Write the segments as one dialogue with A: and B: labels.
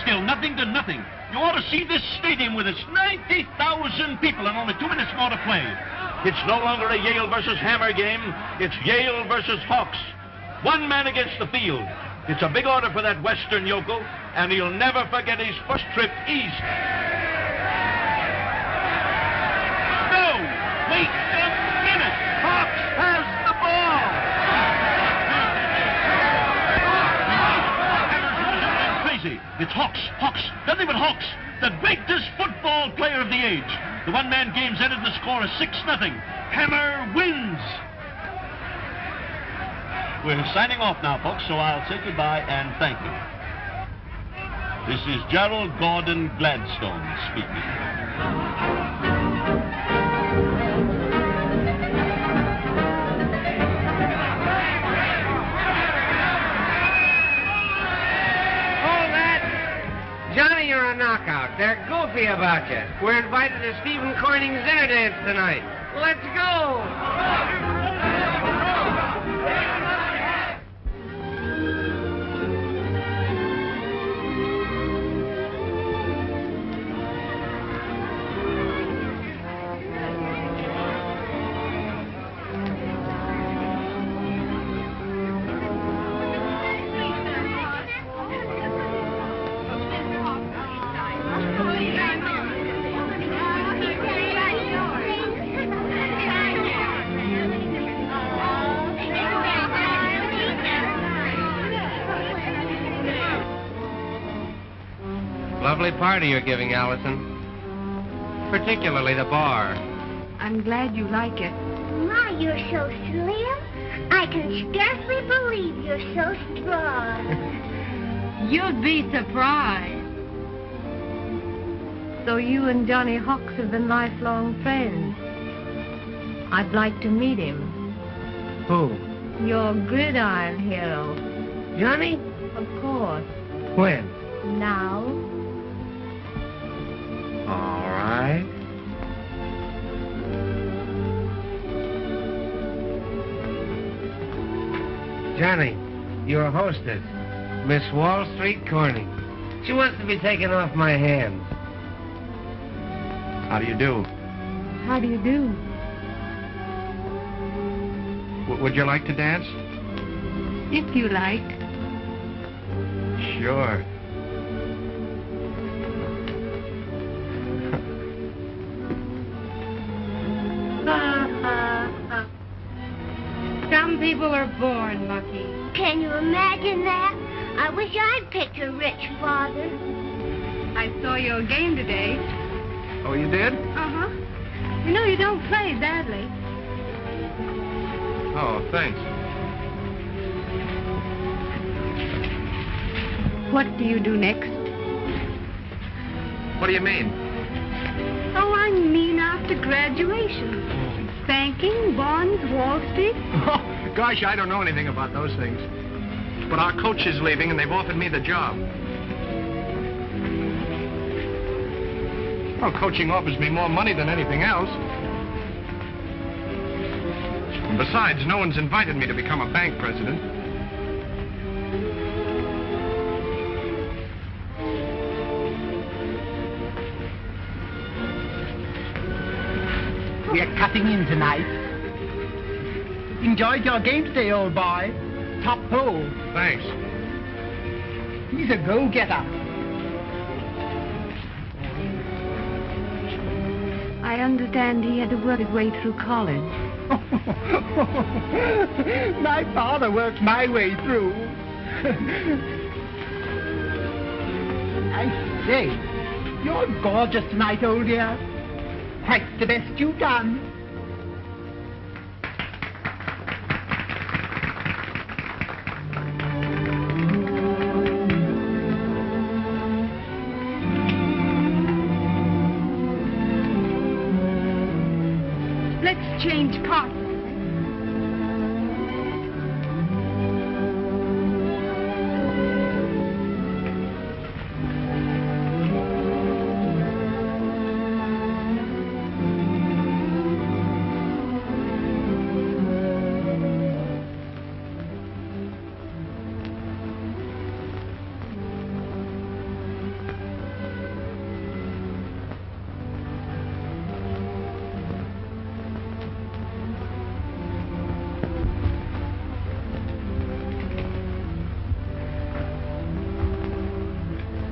A: still, nothing to nothing. You ought to see this stadium with its 90,000 people and only 2 minutes more to play. It's no longer a Yale versus Hammer game. It's Yale versus Hawks. 1 man against the field. It's a big order for that Western yokel, and he'll never forget his first trip east. No! Wait a minute! Hawks has the ball! Crazy. It's Hawks. Nothing but Hawks. The greatest football player of the age. The one-man game's ended in the score of 6-0. Hammer wins. We're signing off now, folks, so I'll say goodbye and thank you. This is Gerald Gordon Gladstone speaking.
B: Johnny, you're a knockout. They're goofy about you. We're invited to Stephen Corning's dinner dance tonight. Let's go! Lovely party you're giving, Allison. Particularly the bar.
C: I'm glad you like it.
D: My, you're so slim. I can scarcely believe you're so strong.
C: You'd be surprised. So you and Johnny Hawks have been lifelong friends. I'd like to meet him.
B: Who?
C: Your gridiron hero.
B: Johnny?
C: Of course.
B: When?
C: Now.
B: All right. Johnny, your hostess, Miss Wall Street Corning. She wants to be taken off my hands.
E: How do you do?
C: How do you do?
E: Would you like to dance?
C: If you like.
E: Sure.
C: Some people are born lucky.
D: Can you imagine that? I wish I'd picked a rich father.
C: I saw your game today.
E: Oh, you did?
C: Uh-huh. You know you don't play badly.
E: Oh, thanks.
C: What do you do next?
E: What do you mean?
C: Oh, I mean after graduation. Banking, bonds, Wall Street.
E: Oh, gosh, I don't know anything about those things. But our coach is leaving, and they've offered me the job. Well, coaching offers me more money than anything else. And besides, no one's invited me to become a bank president.
F: We're cutting in tonight. Enjoyed your game today, old boy. Top hole.
E: Thanks.
F: He's a go-getter.
C: I understand he had to work his way through college.
F: My father worked my way through. I say, you're gorgeous tonight, old dear. Quite the best you've done.
C: Let's change parts.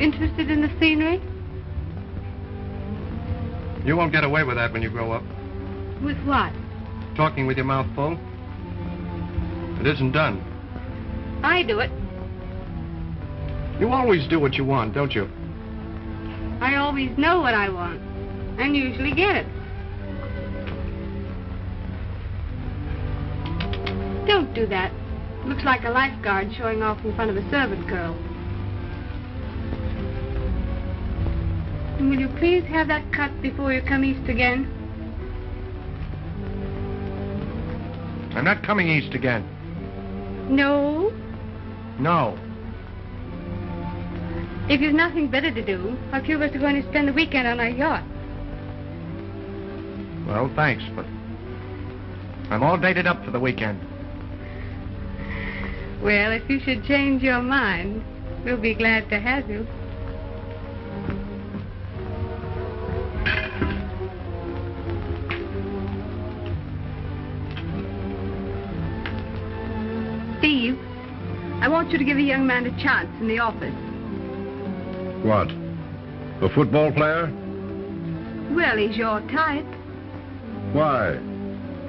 C: interested in the scenery?
E: You won't get away with that when you grow up.
C: With what?
E: Talking with your mouth full. It isn't done.
C: I do it.
E: You always do what you want, don't you?
C: I always know what I want, and usually get it. Don't do that. Looks like a lifeguard showing off in front of a servant girl. And will you please have that cut before you come east again?
E: I'm not coming east again.
C: No?
E: No.
C: If you've nothing better to do, a few of us are going to spend the weekend on our yacht.
E: Well, thanks, but I'm all dated up for the weekend.
C: Well, if you should change your mind, we'll be glad to have you. Steve, I want you to give a young man a chance in the office.
G: What? A football player?
C: Well, he's your type.
G: Why?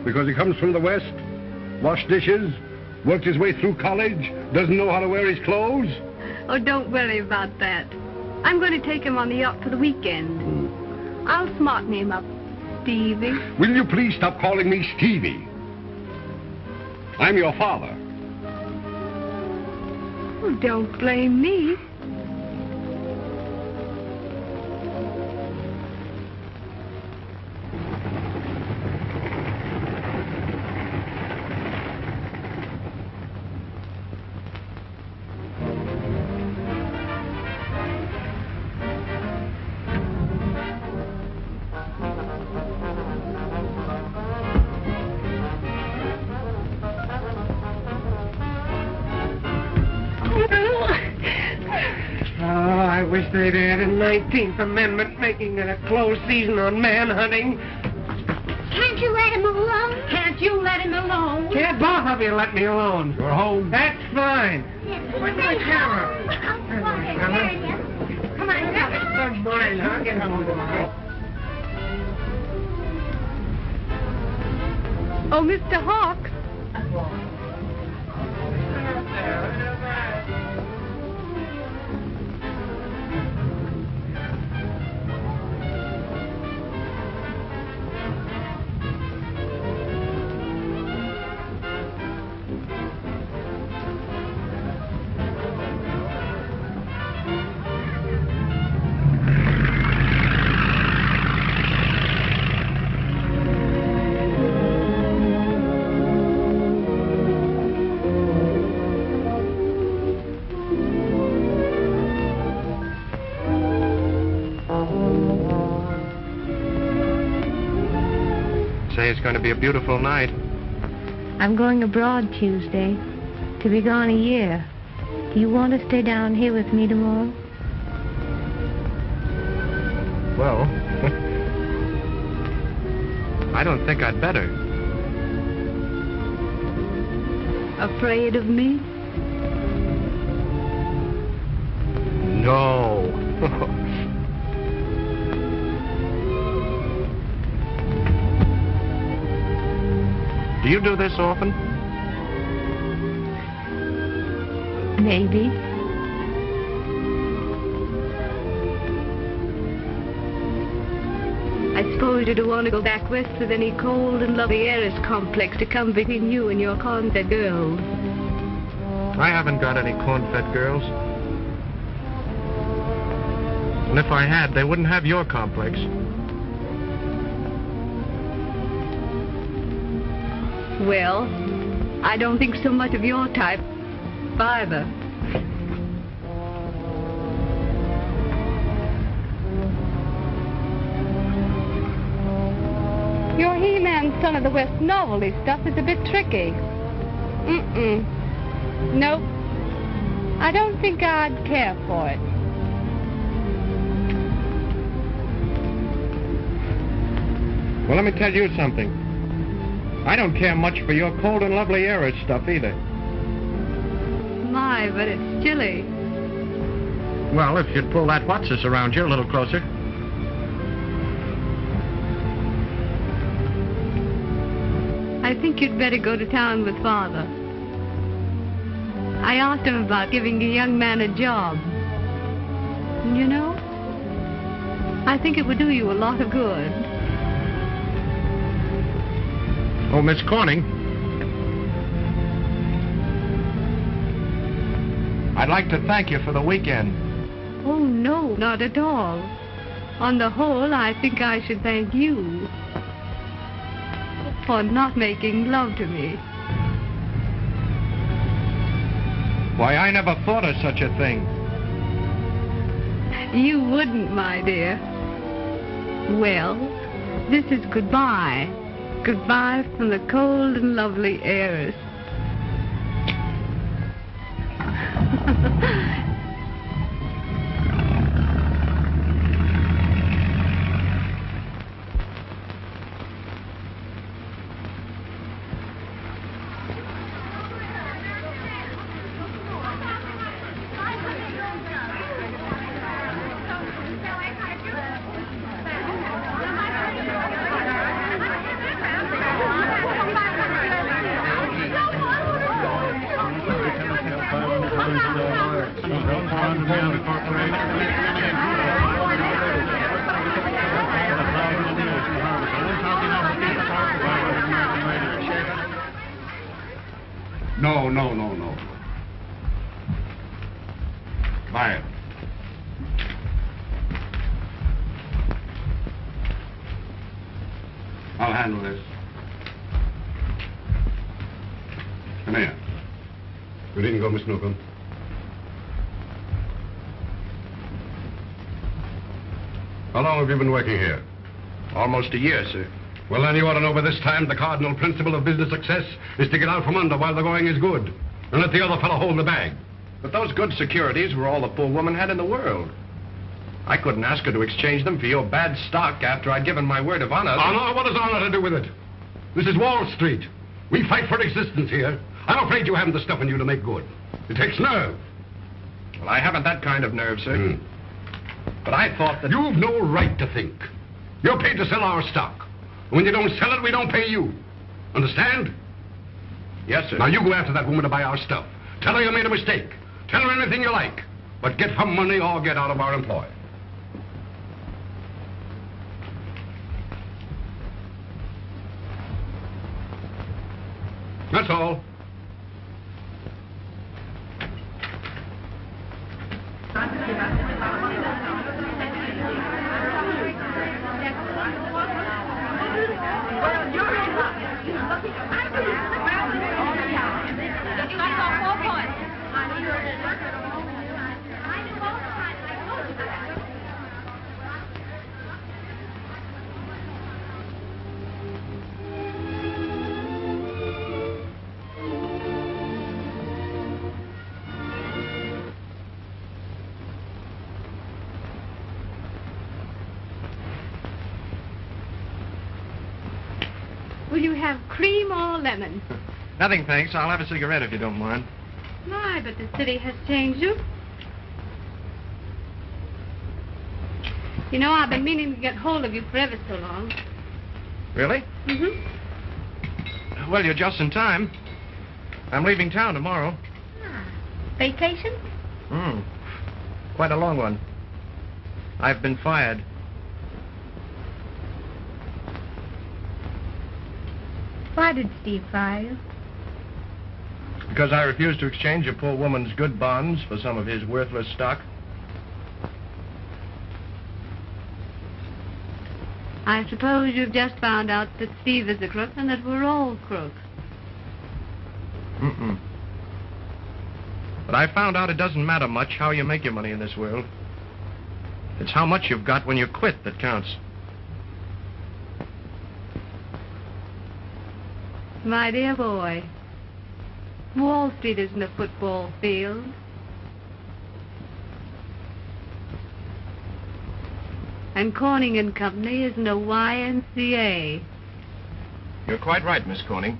G: Because he comes from the West? Washed dishes? Worked his way through college? Doesn't know how to wear his clothes?
C: Oh, don't worry about that. I'm going to take him on the yacht for the weekend. I'll smarten him up, Stevie.
G: Will you please stop calling me Stevie? I'm your father.
C: Oh, don't blame me.
B: I wish they'd add a 19th Amendment making it a closed season on manhunting.
D: Can't you let him alone?
C: Can't you let him alone?
B: Can't both of you let me alone?
G: You're home?
B: That's fine. Where's my camera?
D: Come on, grab it.
B: Don't mind, I'll get home tomorrow.
C: Oh, Mr. Hawks.
E: Say it's going to be a beautiful night.
C: I'm going abroad Tuesday. To be gone a year. Do you want to stay down here with me tomorrow?
E: Well, I don't think I'd better.
C: Afraid of me?
E: No. Do you do this often?
C: Maybe. I suppose you don't want to go back west with any cold and lovely heiress complex to come between you and your corn-fed girls.
E: I haven't got any corn-fed girls. And if I had, they wouldn't have your complex.
C: Well, I don't think so much of your type, either. Your He-Man Son of the West novelty stuff is a bit tricky. Nope. I don't think I'd care for it.
E: Well, let me tell you something. I don't care much for your cold and lovely heiress stuff either.
C: My, but it's chilly.
E: Well, if you'd pull that what's-this around you a little closer.
C: I think you'd better go to town with Father. I asked him about giving a young man a job. And you know, I think it would do you a lot of good.
E: Oh, Miss Corning. I'd like to thank you for the weekend.
C: Oh, no, not at all. On the whole, I think I should thank you for not making love to me.
E: Why, I never thought of such a thing.
C: You wouldn't, my dear. Well, this is goodbye. Goodbye from the cold and lovely heiress.
G: No. Buy it. I'll handle this. Come here. Good evening, Miss Newcomb. How long have you been working here?
E: Almost a year, sir.
G: Well, then you ought to know by this time the cardinal principle of business success is to get out from under while the going is good, and let the other fellow hold the bag.
E: But those good securities were all the poor woman had in the world. I couldn't ask her to exchange them for your bad stock after I'd given my word of honor.
G: Honor? What does honor to do with it? This is Wall Street. We fight for existence here. I'm afraid you haven't the stuff in you to make good. It takes nerve.
E: Well, I haven't that kind of nerve, sir. But I thought that...
G: You've no right to think. You're paid to sell our stock. When you don't sell it, we don't pay you. Understand?
E: Yes, sir.
G: Now, you go after that woman to buy our stuff. Tell her you made a mistake. Tell her anything you like. But get her money or get out of our employ. That's all.
C: Will you have cream or lemon?
E: Nothing, thanks. I'll have a cigarette if you don't mind.
C: My, but the city has changed you. You know, I've been meaning to get hold of you for ever so long.
E: Really?
C: Mm-hmm.
E: Well, you're just in time. I'm leaving town tomorrow.
C: Vacation?
E: Quite a long one. I've been fired.
C: Why did Steve fire you?
E: Because I refused to exchange a poor woman's good bonds for some of his worthless stock.
C: I suppose you've just found out that Steve is a crook and that we're all crooks.
E: But I found out it doesn't matter much how you make your money in this world. It's how much you've got when you quit that counts.
C: My dear boy, Wall Street isn't a football field. And Corning and Company isn't a YMCA.
E: You're quite right, Miss Corning.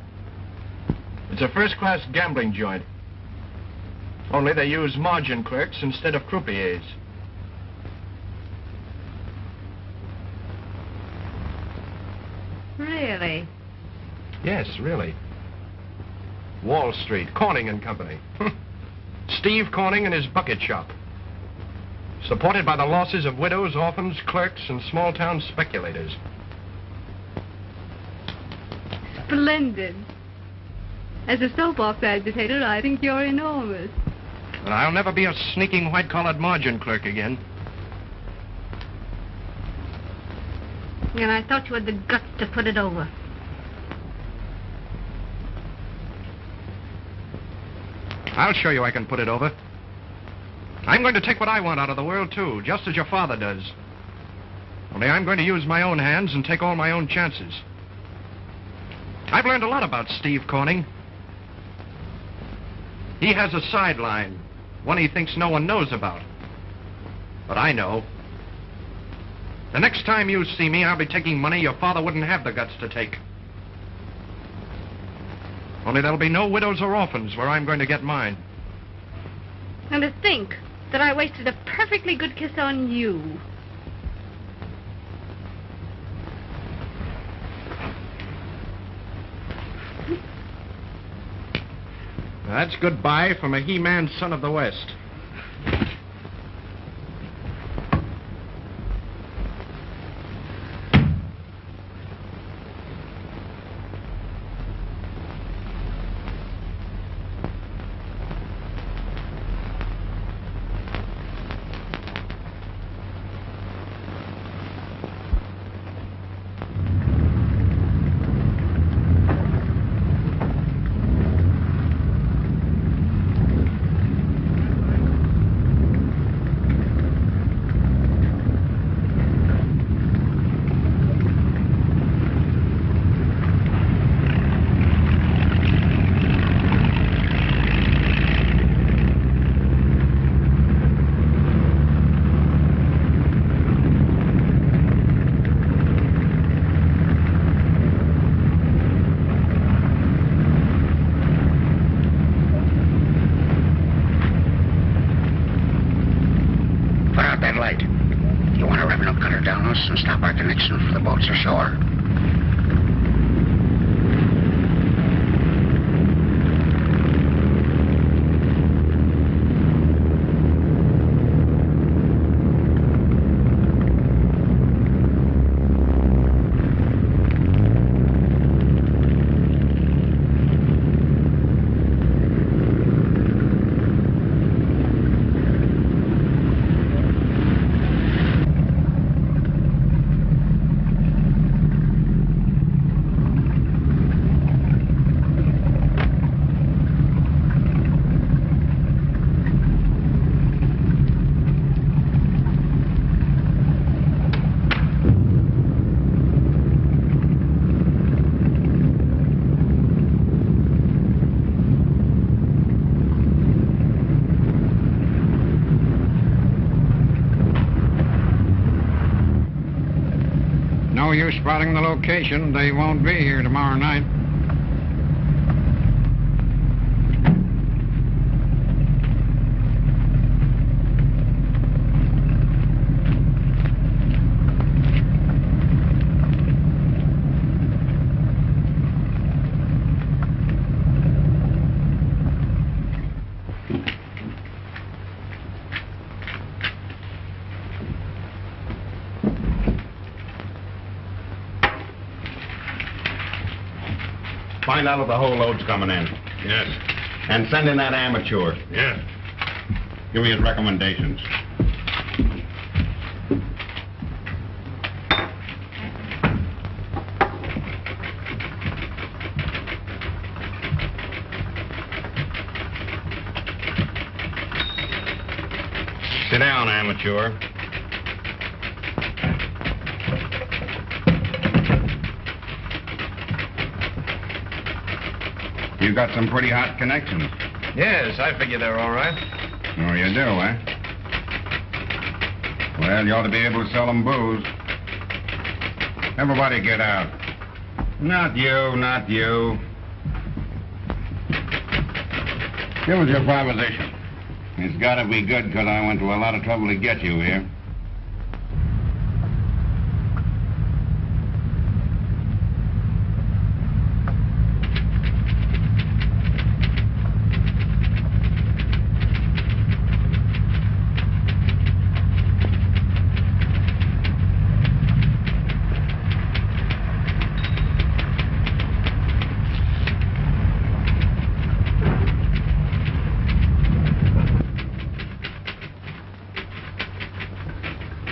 E: It's a first-class gambling joint. Only they use margin clerks instead of croupiers.
C: Really?
E: Yes, really. Wall Street, Corning and Company. Steve Corning and his bucket shop. Supported by the losses of widows, orphans, clerks, and small-town speculators.
C: Splendid. As a soapbox agitator, I think you're enormous.
E: But I'll never be a sneaking white-collared margin clerk again.
C: And I thought you had the guts to put it over.
E: I'll show you I can put it over. I'm going to take what I want out of the world, too, just as your father does. Only I'm going to use my own hands and take all my own chances. I've learned a lot about Steve Corning. He has a sideline, one he thinks no one knows about. But I know. The next time you see me, I'll be taking money your father wouldn't have the guts to take. Only there'll be no widows or orphans where I'm going to get mine.
C: And to think that I wasted a perfectly good kiss on you.
E: That's goodbye from a He-Man son of the West.
H: And stop our connection for the boats ashore.
G: No use spotting the location. They won't be here tomorrow night.
A: Find out if the whole load's coming in.
I: Yes.
A: And send in that amateur.
I: Yes.
A: Give me his recommendations. Sit down, amateur. You got some pretty hot connections.
E: Yes, I figure they're all right.
A: Oh, you do, eh? Well, you ought to be able to sell them booze. Everybody get out. Not you, not you. Give us your proposition. It's got to be good because I went to a lot of trouble to get you here.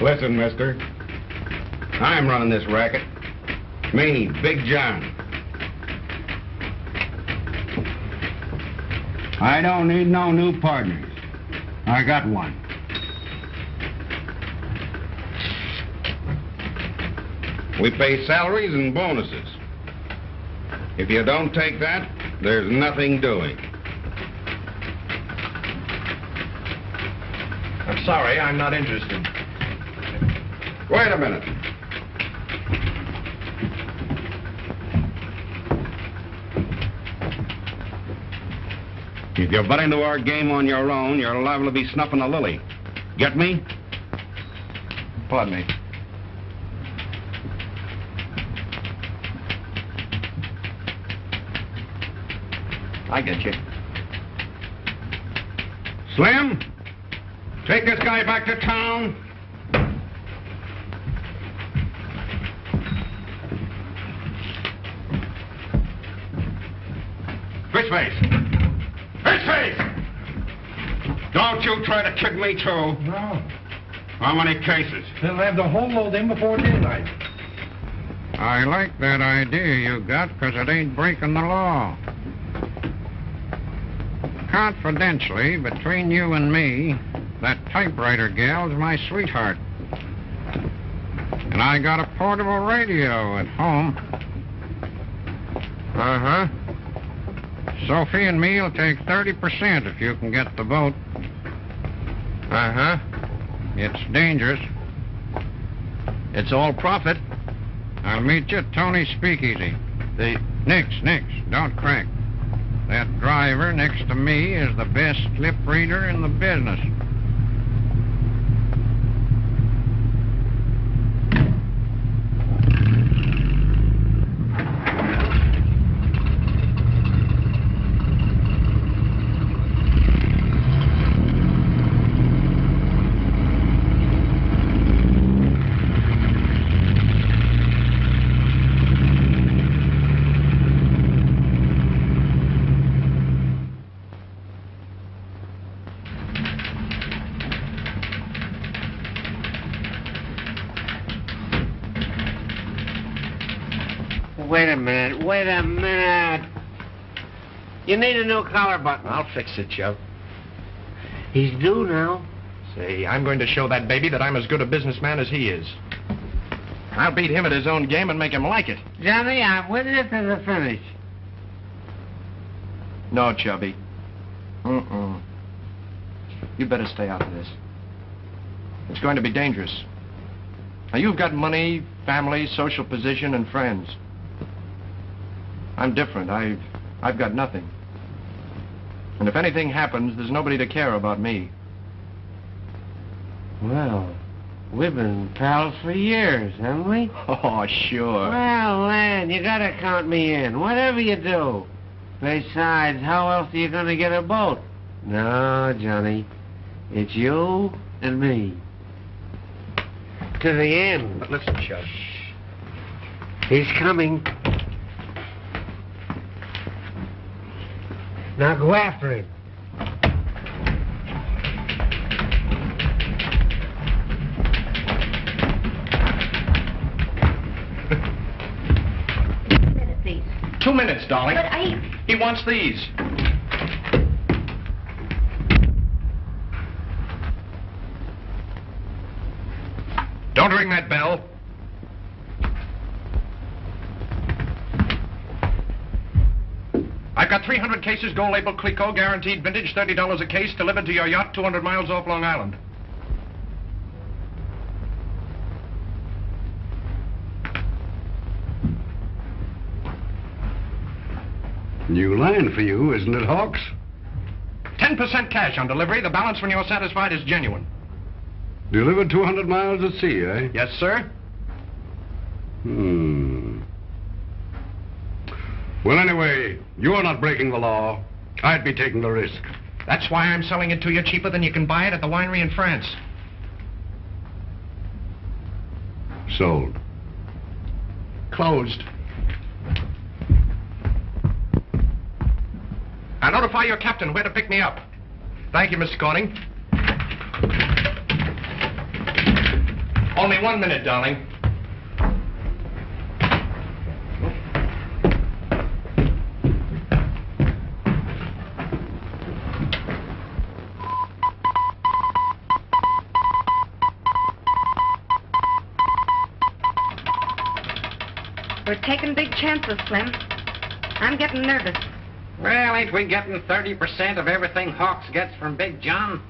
I: Listen, mister. I'm running this racket. Me, Big John. I don't need no new partners. I got one. We pay salaries and bonuses. If you don't take that, there's nothing doing.
E: I'm sorry, I'm not interested.
I: Wait a minute. If you're butt into our game on your own, you're liable to be snuffing a lily. Get me?
E: Pardon me. I get you.
I: Slim, take this guy back to town. Fishface! Fishface! Don't you try to kid me, too.
G: No.
I: How many cases?
G: They'll have the whole load in before daylight.
E: I like that idea you got, because it ain't breaking the law. Confidentially, between you and me, that typewriter gal's my sweetheart. And I got a portable radio at home. Uh-huh. Sophie and me'll take 30% if you can get the boat. Uh-huh. It's dangerous. It's all profit. I'll meet you at Tony's Speakeasy. Nix, don't crack. That driver next to me is the best lip reader in the business.
B: Wait a minute. You need a new collar button.
E: I'll fix it, Joe.
B: He's due now.
E: Say, I'm going to show that baby that I'm as good a businessman as he is. I'll beat him at his own game and make him like it.
B: Johnny, I'm with you to the finish.
E: No, Chubby. You better stay out of this. It's going to be dangerous. Now, you've got money, family, social position, and friends. I'm different. I've got nothing. And if anything happens, there's nobody to care about me.
B: Well, we've been pals for years, haven't we?
E: Oh, sure.
B: Well, Lan, you gotta count me in, whatever you do. Besides, how else are you gonna get a boat? No, Johnny. It's you and me. To the end.
E: But listen, Chub.
B: He's coming. Now go after him.
D: Please.
E: 2 minutes, darling.
D: But
E: He wants these. Don't ring that bell. I've got 300 cases, gold label Clico, guaranteed vintage, $30 a case, delivered to your yacht 200 miles off Long Island.
G: New line for you, isn't it, Hawks?
E: 10% cash on delivery. The balance, when you're satisfied, is genuine.
G: Delivered 200 miles at sea, eh?
E: Yes, sir.
G: Well, anyway, you're not breaking the law. I'd be taking the risk.
E: That's why I'm selling it to you cheaper than you can buy it at the winery in France.
G: Sold.
E: Closed. Now notify your captain where to pick me up. Thank you, Mr. Corning. Only 1 minute, darling.
C: We're taking big chances, Slim. I'm getting nervous.
H: Well, ain't we getting 30% of everything Hawks gets from Big John?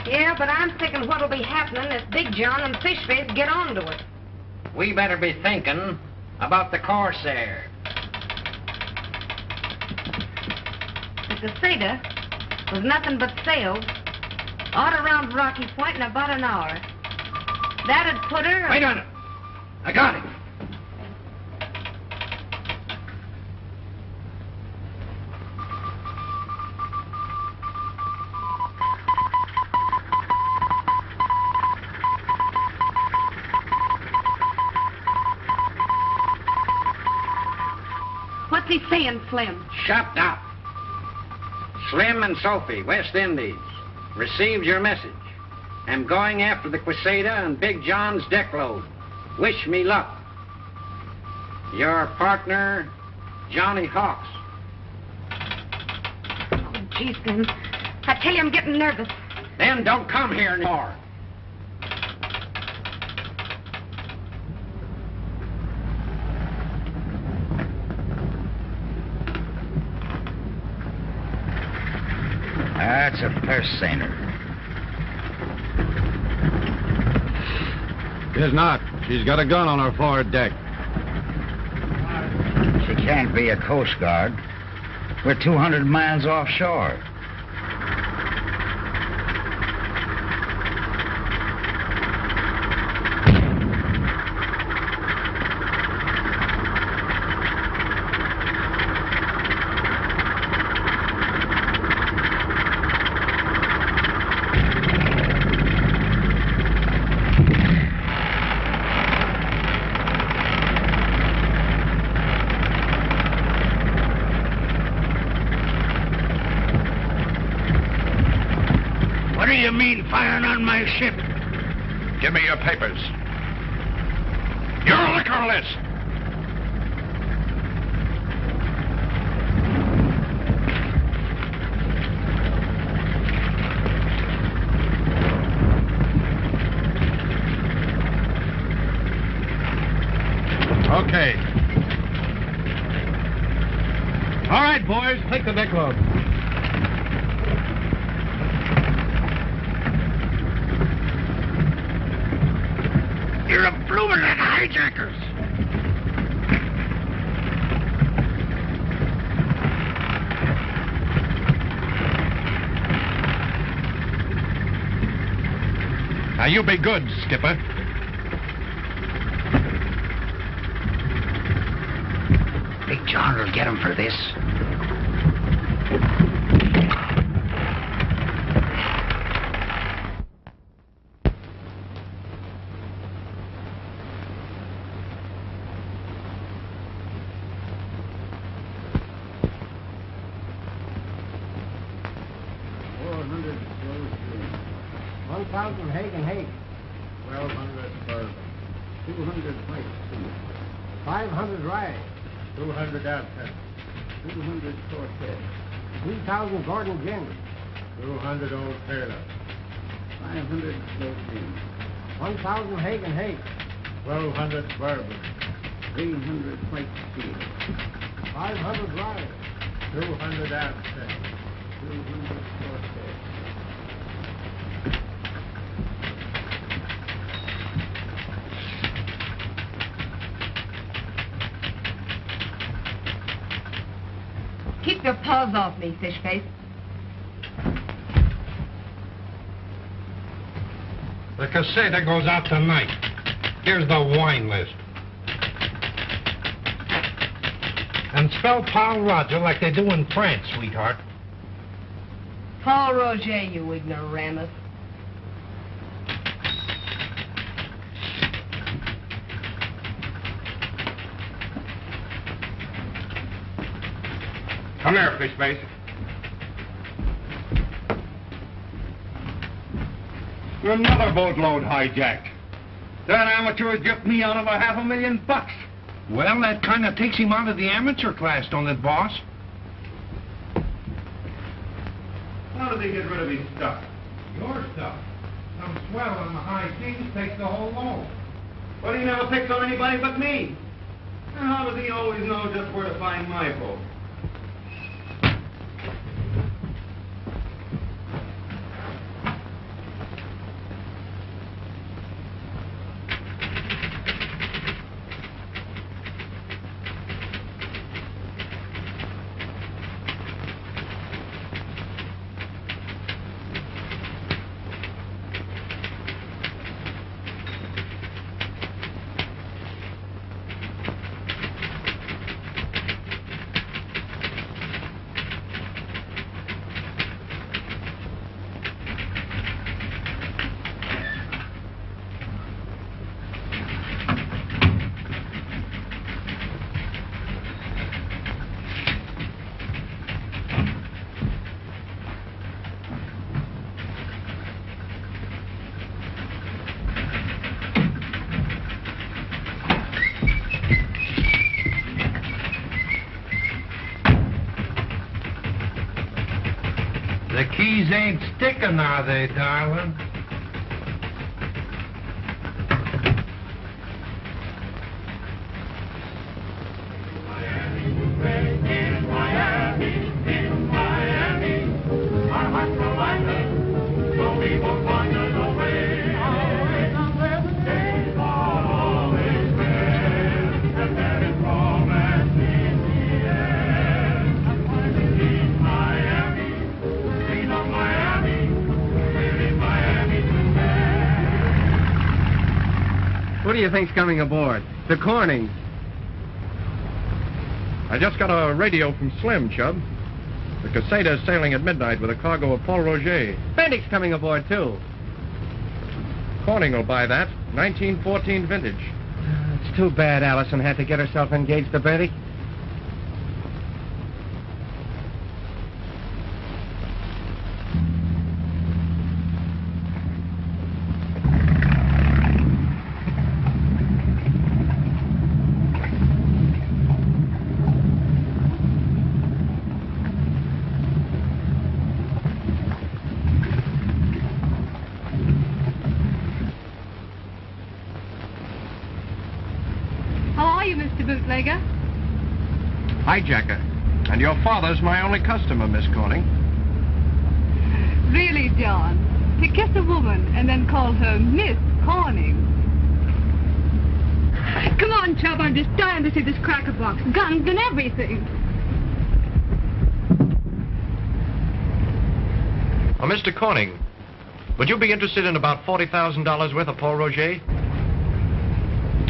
C: Yeah, but I'm thinking what'll be happening if Big John and Fishface get onto it.
H: We better be thinking about the Corsair.
C: The Caseta was nothing but sails all around Rocky Point in about an hour. That'd put her...
H: Wait a minute. I got it.
C: What's he saying, Slim?
H: Shut up. Slim and Sophie, West Indies, received your message. Am going after the Quisada and Big John's deck load. Wish me luck. Your partner, Johnny Hawks.
C: Oh, gee, Slim. I tell you, I'm getting nervous.
H: Then don't come here anymore.
J: That's a purse seiner.
G: She's not. She's got a gun on her forward deck.
J: She can't be a Coast Guard. We're 200 miles offshore. What do you mean, firing on my ship?
E: Give me your papers. Your liquor list.
G: Okay. All right, boys, take the deck load.
J: You're a bloomin' hijackers.
E: Now, you be good, Skipper.
J: Big John will get him for this.
B: Hagen Hagen. 1,200 bourbon. 200 plates. 500 rye. 200 absinthe. 200 Corsair. 3,000 Gordon gin. 200 Old Taylor. 500 Sloteen. 1,000 Hagen Hagen. 1,200 bourbon. 300 plate steel. 500 rye. 200 absinthe. 200 Corsair.
C: Keep your paws off me, Fishface.
G: The Caseta goes out tonight. Here's the wine list. And spell Paul Roger like they do in France, sweetheart.
C: Paul Roger, you ignoramus.
I: Come here, Fishface.
G: Another boatload hijacked. That amateur gypped me out of $500,000.
K: Well, that kind of takes him out of the amateur class, don't it, boss?
E: How did he get rid of his stuff? Your stuff. Some swell on the high seas takes the whole load.
A: But he never picks on anybody but me. And how does he always know just where to find my boat?
K: The keys ain't sticking, are they, darling?
B: Who do you think's coming aboard? The Corning.
E: I just got a radio from Slim, Chub. The Corsair is sailing at midnight with a cargo of Paul Roger.
B: Bendick's coming aboard, too.
E: Corning will buy that. 1914 vintage.
B: It's too bad Allison had to get herself engaged to Bendick.
C: Bootlegger?
E: Hijacker. And your father's my only customer, Miss Corning.
C: Really, John? To kiss a woman and then call her Miss Corning? Come on, Chubb, I'm just dying to see this cracker box. Guns and everything.
E: Oh, Mr. Corning, would you be interested in about $40,000 worth of Paul Roger?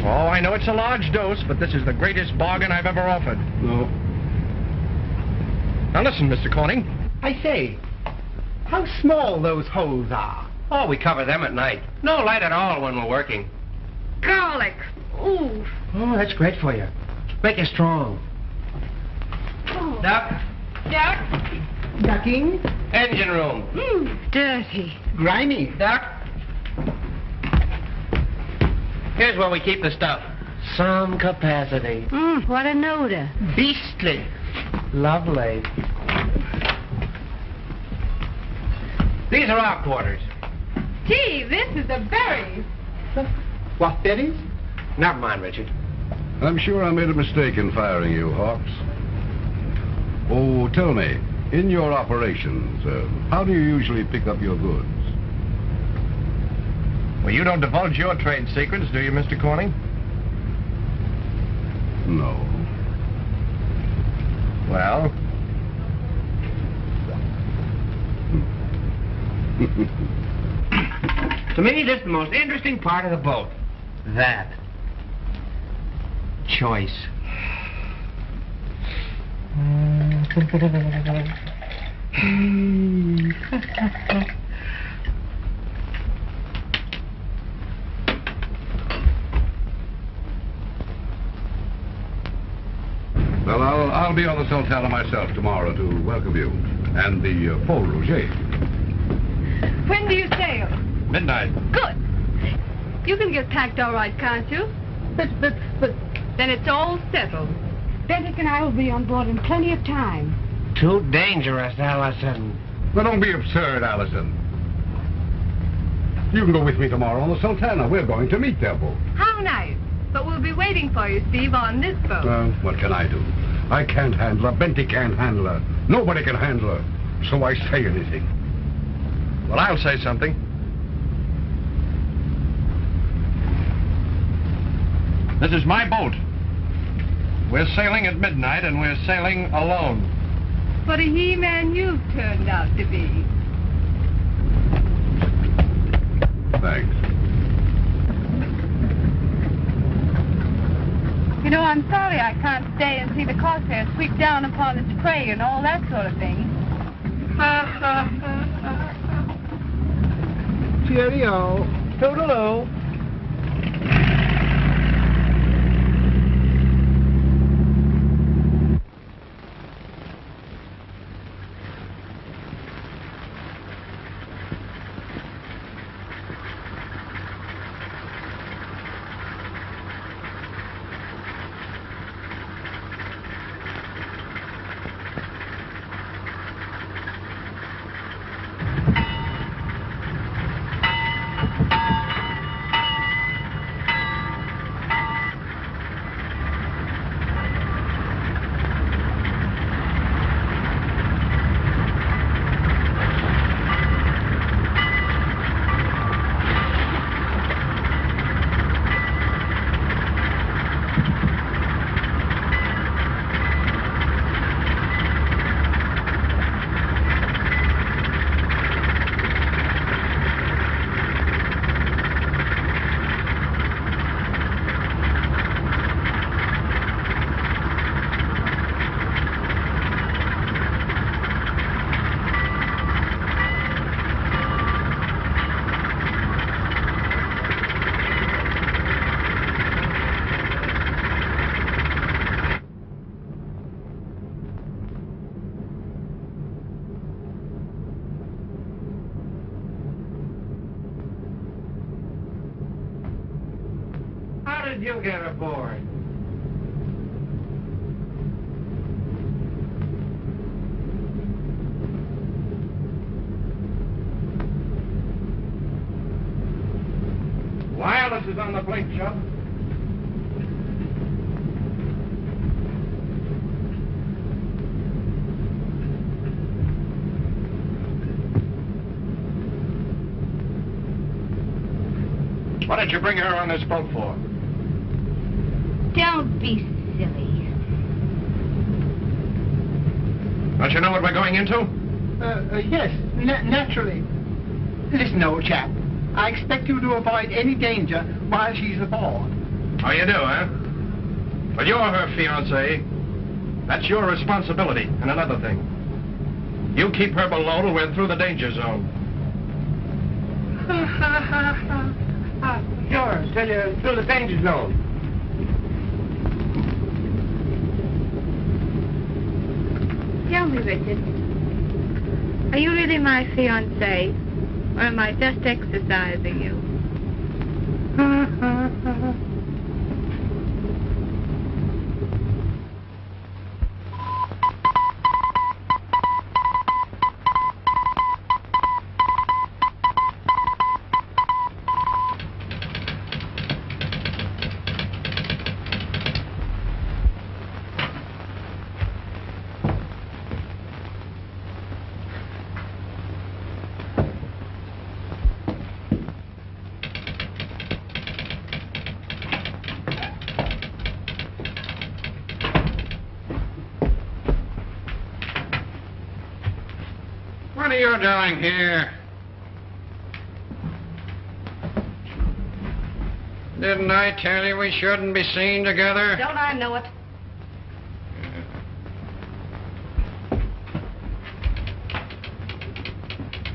E: Oh, I know it's a large dose, but this is the greatest bargain I've ever offered.
G: No.
E: Now listen, Mr. Corning.
F: I say, how small those holes are.
B: Oh, we cover them at night. No light at all when we're working.
C: Garlic. Ooh.
B: Oh, that's great for you. Make you strong.
C: Oh.
B: Duck.
C: Duck.
F: Ducking.
B: Engine room.
C: Dirty.
F: Grimy.
B: Duck. Here's where we keep the stuff. Some capacity.
C: What an odor.
F: Beastly.
B: Lovely. These are our quarters.
C: Gee, this is a berry.
F: What berries?
B: Never mind, Richard.
G: I'm sure I made a mistake in firing you, Hawks. Oh, tell me, in your operations, how do you usually pick up your goods?
E: Well, you don't divulge your trade secrets, do you, Mr. Corning?
G: No.
E: Well?
B: To me, this is the most interesting part of the boat. That. Choice.
G: Well, I'll be on the Sultana myself tomorrow to welcome you. And the Paul Roger.
C: When do you sail?
E: Midnight.
C: Good.
L: You can get packed all right, can't you?
F: But...
L: Then it's all settled.
C: Bendick and I will be on board in plenty of time.
B: Too dangerous, Allison.
G: Now, don't be absurd, Allison. You can go with me tomorrow on the Sultana. We're going to meet their boat.
L: How nice. But we'll be waiting for you, Steve, on this boat.
G: Well, what can I do? I can't handle her. Benty can't handle her. Nobody can handle her. So why say anything?
E: Well, I'll say something. This is my boat. We're sailing at midnight, and we're sailing alone.
L: What a he-man you've turned out to be.
G: Thanks.
L: You know, I'm sorry I can't stay and see the Corsair sweep down upon its prey and all that sort of thing.
F: Cheerio.
B: Toodaloo. How did you get aboard?
E: Wireless is on the plate, Chubb. What did you bring her on this boat for?
C: Don't be silly.
E: Don't you know what we're going into?
F: Yes, naturally. Listen, old chap. I expect you to avoid any danger while she's aboard.
E: Oh, you do, huh? Well, you're her fiancé. That's your responsibility. And another thing. You keep her below till we're through the danger zone.
B: Sure, till you're through the danger zone.
L: Tell me, Richard, are you really my fiancé, or am I just exercising you?
H: What are you doing here? Didn't I tell you we shouldn't be seen together?
C: Don't I know it?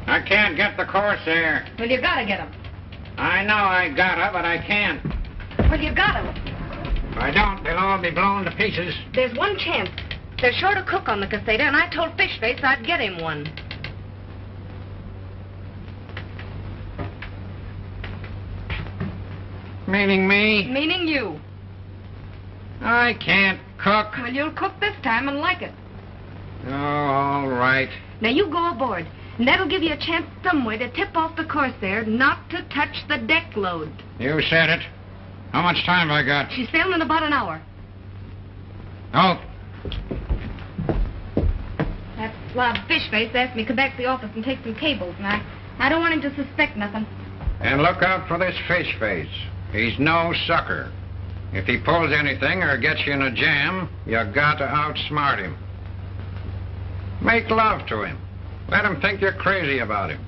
H: I can't get the Corsair.
C: Well, you gotta get him.
H: I know I gotta, but I can't.
C: Well, you got him.
H: If I don't, they'll all be blown to pieces.
C: There's one chance. They're short a cook on the Caseta, and I told Fishface I'd get him one.
H: Meaning me?
C: Meaning you.
H: I can't cook.
C: Well, you'll cook this time and like it.
H: Oh, all right.
C: Now, you go aboard, and that'll give you a chance somewhere to tip off the Corsair not to touch the deck load.
H: You said it. How much time have I got?
C: She's sailing in about an hour.
H: Oh.
C: That slob Fishface asked me to come back to the office and take some cables, and I don't want him to suspect nothing.
H: And look out for this fish face. He's no sucker. If he pulls anything or gets you in a jam, you got to outsmart him. Make love to him. Let him think you're crazy about him.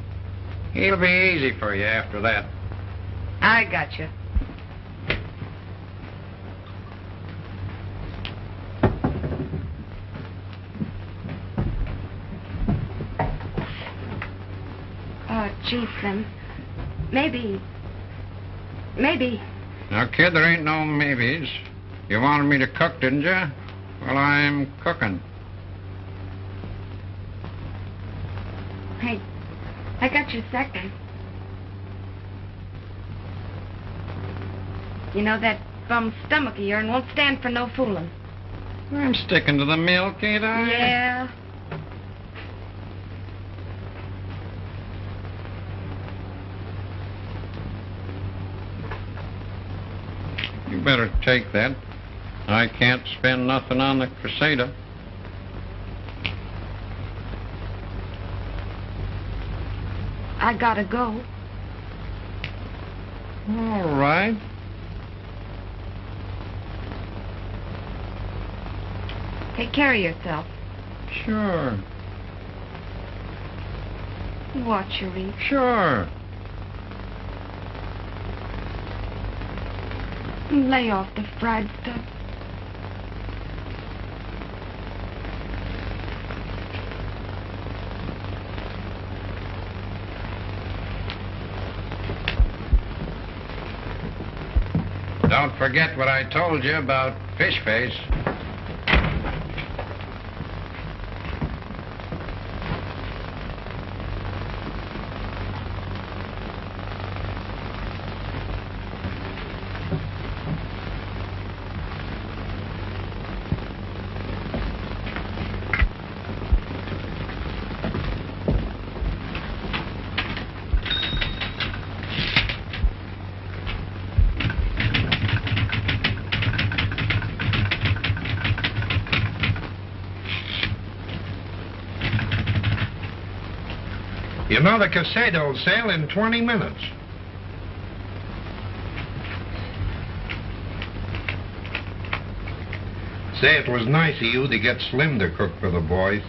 H: He'll be easy for you after that.
C: I got you. Oh, gee, Slim. Maybe.
H: Now, kid, there ain't no maybes. You wanted me to cook, didn't you? Well, I'm cooking.
C: Hey, I got your second. You know, that bum stomach of yours won't stand for no fooling.
H: I'm sticking to the milk, ain't I?
C: Yeah.
H: You better take that. I can't spend nothing on the Crusader.
C: I gotta go.
H: All right.
C: Take care of yourself.
H: Sure.
C: Watch your eat.
H: Sure.
C: Lay off the fried stuff.
H: Don't forget what I told you about fish face.
K: You know, the Casado will sail in 20 minutes. Say, it was nice of you to get Slim to cook for the boys.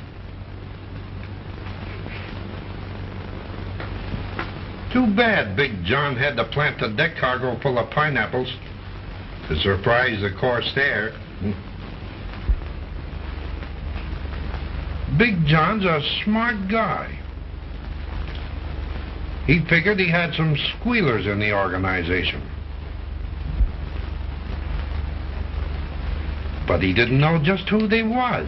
K: Too bad Big John had to plant the deck cargo full of pineapples to surprise the Corsair. Big John's a smart guy. He figured he had some squealers in the organization. But he didn't know just who they was.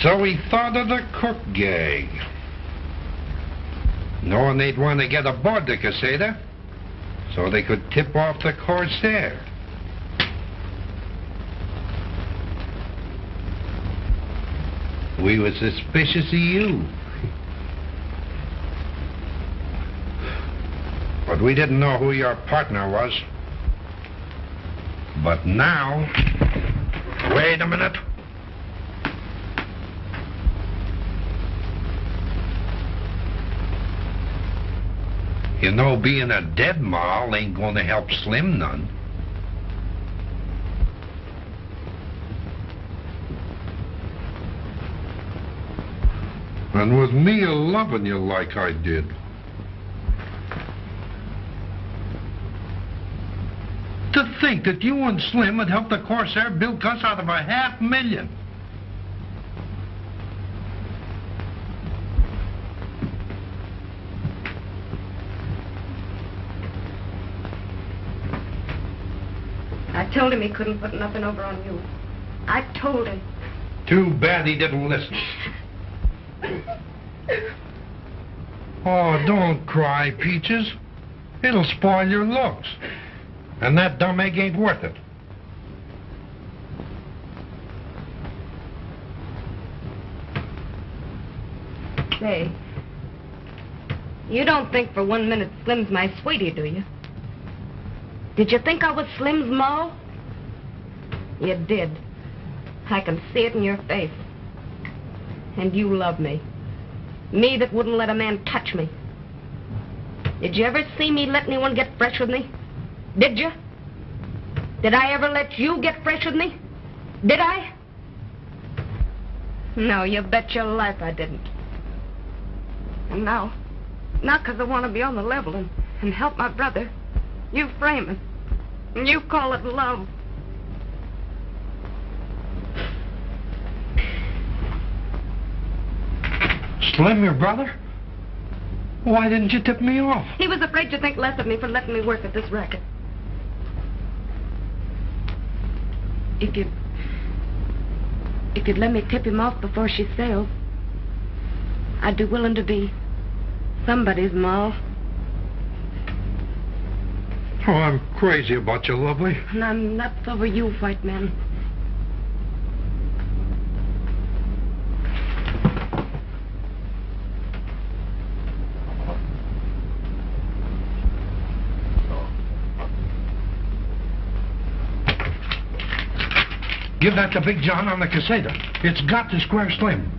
K: So he thought of the cook gag, knowing they'd want to get aboard the Casada so they could tip off the Corsair. We were suspicious of you. But we didn't know who your partner was. But now... Wait a minute. You know, being a dead mall ain't going to help Slim none. And with me a-loving you like I did. To think that you and Slim would help the Corsair bilk us out of $500,000.
C: I told him he couldn't put nothing over on you. I told him.
K: Too bad he didn't listen. Oh, don't cry, Peaches. It'll spoil your looks. And that dumb egg ain't worth it.
C: Say, you don't think for 1 minute Slim's my sweetie, do you? Did you think I was Slim's ma? You did. I can see it in your face. And you love me. Me that wouldn't let a man touch me. Did you ever see me let anyone get fresh with me? Did you? Did I ever let you get fresh with me? Did I? No, you bet your life I didn't. And now 'cause I want to be on the level and help my brother, you frame it. And you call it love.
K: Slim, your brother? Why didn't you tip me off?
C: He was afraid to think less of me for letting me work at this racket. If you'd let me tip him off before she sails, I'd be willing to be somebody's ma.
K: Oh, I'm crazy about you, lovely.
C: And I'm nuts over you, white man.
K: Give that to Big John on the Caseta. It's got to square Slim.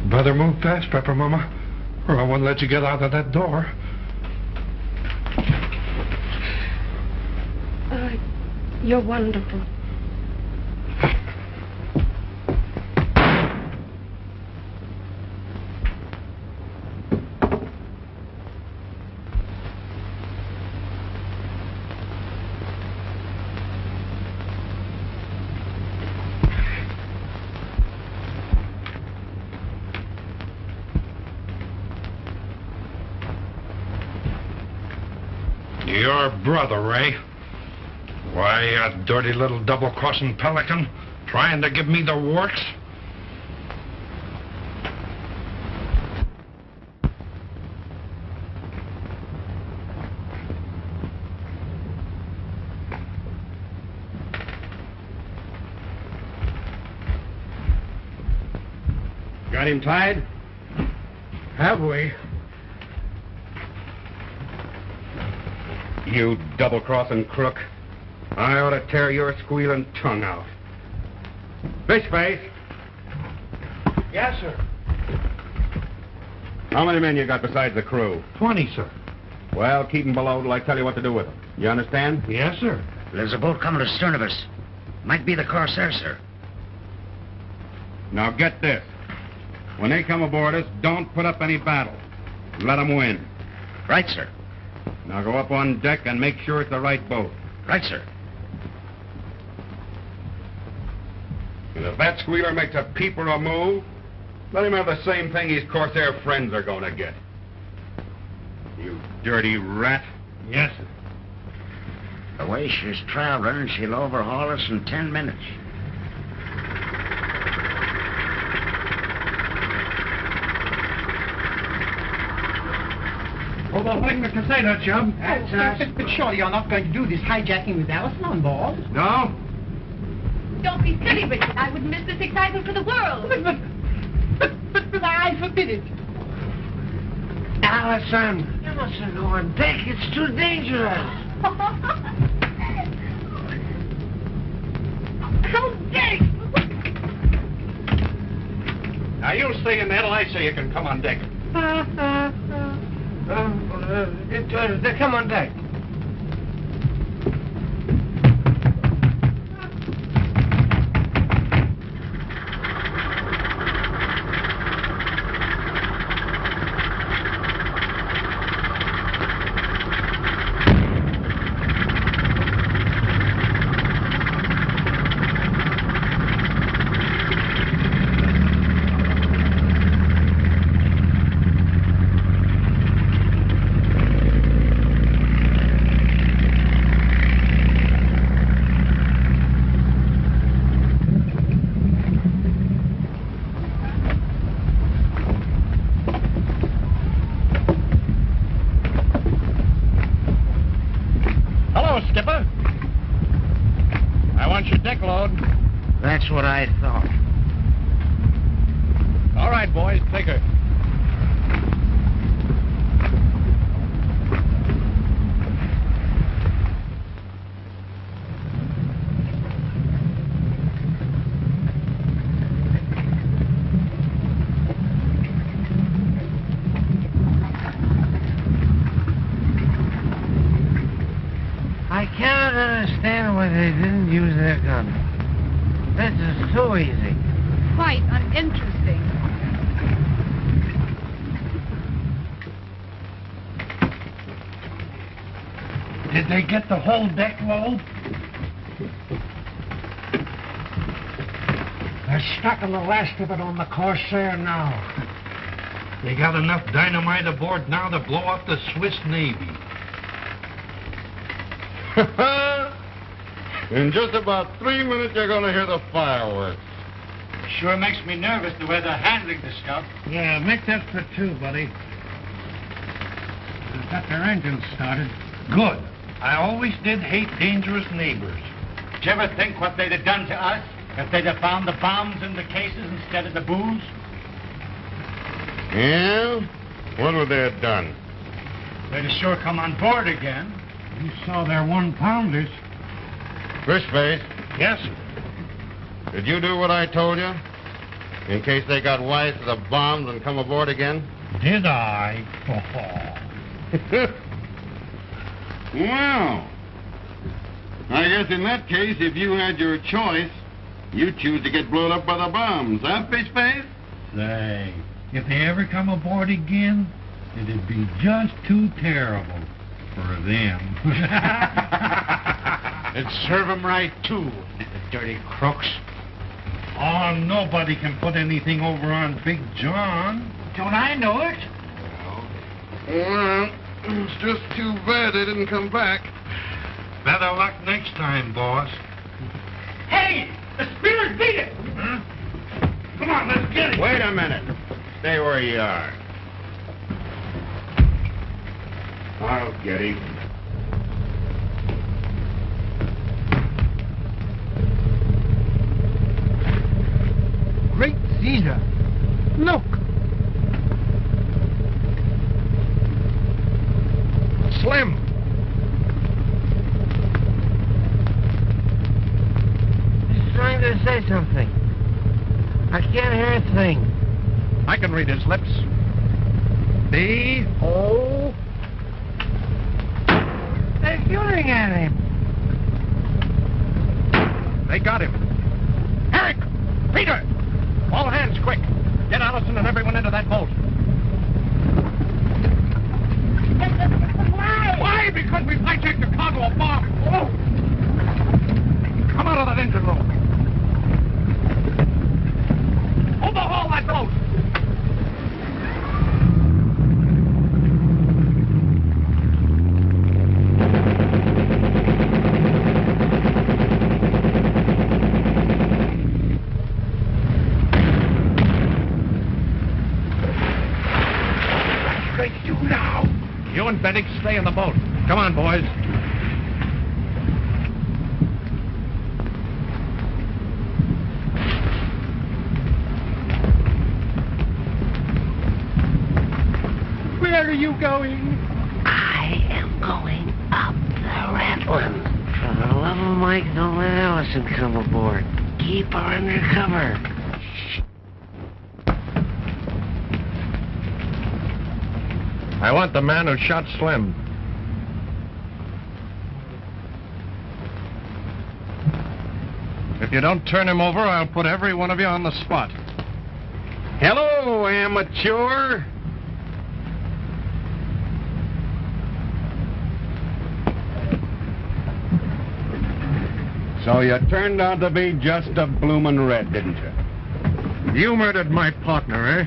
K: Better move fast, Pepper Mama, or I won't let you get out of that door.
C: You're wonderful.
K: Your brother, Ray. Why, you dirty little double-crossing pelican, trying to give me the works?
E: Got him tied?
K: Have we?
I: You double-crossing crook. I ought to tear your squealing tongue out. Fishface!
K: Yes, sir.
I: How many men you got besides the crew?
K: 20, sir.
I: Well, keep them below till I tell you what to do with them. You understand?
K: Yes, sir.
J: There's a boat coming astern of us. Might be the Corsair, sir.
I: Now get this. When they come aboard us, don't put up any battle. Let them win.
J: Right, sir.
I: Now go up on deck and make sure it's the right boat.
J: Right, sir.
I: And if that squealer makes a peep or a move, let him have the same thing his Corsair friends are going to get. You dirty rat.
K: Yes, sir.
J: The way she's traveling, she'll overhaul us in 10 minutes.
K: Overhauling the Caseta, chum.
F: That's us. But surely you're not going to do this hijacking with Allison on board?
K: No?
L: Don't be silly, Richard. I wouldn't miss this excitement for the world.
F: But I forbid it.
B: Allison, you mustn't go on deck. It's too dangerous.
L: How dare
K: Now, you stay in there till I say you can come on deck.
B: They come on deck.
E: your deck load.
B: That's what I thought.
E: All right, boys, take her.
B: I cannot understand why they didn't use their guns. This is too easy.
L: Quite uninteresting.
F: Did they get the whole deck load? They're stocking the last of it on the Corsair now.
K: They got enough dynamite aboard now to blow up the Swiss Navy.
I: In just about 3 minutes, you're going to hear the fireworks.
H: Sure makes me nervous the way they're handling the stuff.
F: Yeah, make that for two, buddy. They've got their engines started. Good. I always did hate dangerous neighbors.
H: Did you ever think what they'd have done to us if they'd have found the bombs in the cases instead of the booze?
I: Yeah? What would they have done?
H: They'd have sure come on board again.
F: You saw their one-pounders.
I: Fishface,
F: Yes, sir.
I: did you do what I told you? In case they got wise to the bombs and come aboard again?
F: Did I?
I: Well, I guess in that case, if you had your choice, you'd choose to get blown up by the bombs, huh, Fishface?
F: Say, if they ever come aboard again, it'd be just too terrible for them.
H: It'd serve them right, too, the dirty crooks.
F: Oh, nobody can put anything over on Big John.
H: Don't I know it?
I: Well, it's just too bad they didn't come back.
K: Better luck next time, boss.
H: Hey! The spirit beat it!
F: Huh? Come on, let's get it.
I: Wait a minute. Stay where you are. I'll get him.
F: Great Caesar. Look.
E: Slim!
B: He's trying to say something. I can't hear a thing.
E: I can read his lips. B-O...
B: They're shooting at him.
E: They got him. Eric! Peter! All hands, quick! Get Allison and everyone into that boat. Why? Because we've hijacked the cargo of bomb. Oh. Come out of that engine room. Overhaul that boat. You and Bennett stay in the boat. Come on, boys.
F: Where are you going?
B: I am going up the Ratlin. For the love of Mike, don't let Allison come aboard. Keep her under cover.
E: I want the man who shot Slim. If you don't turn him over, I'll put every one of you on the spot.
I: Hello, amateur. So you turned out to be just a bloomin' red, didn't you?
E: You murdered my partner, eh?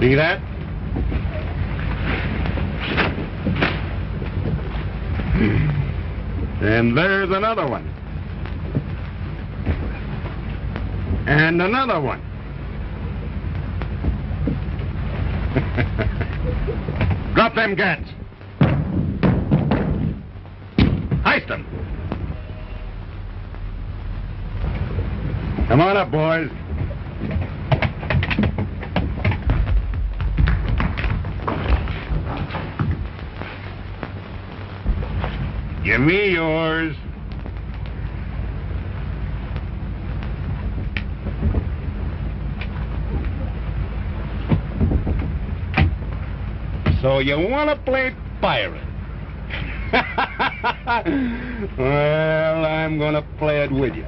I: See that? And there's another one. And another one. Drop them guns. Hoist him. Come on up, boys. Give me yours. So you want to play pirate? Well, I'm going to play it with you.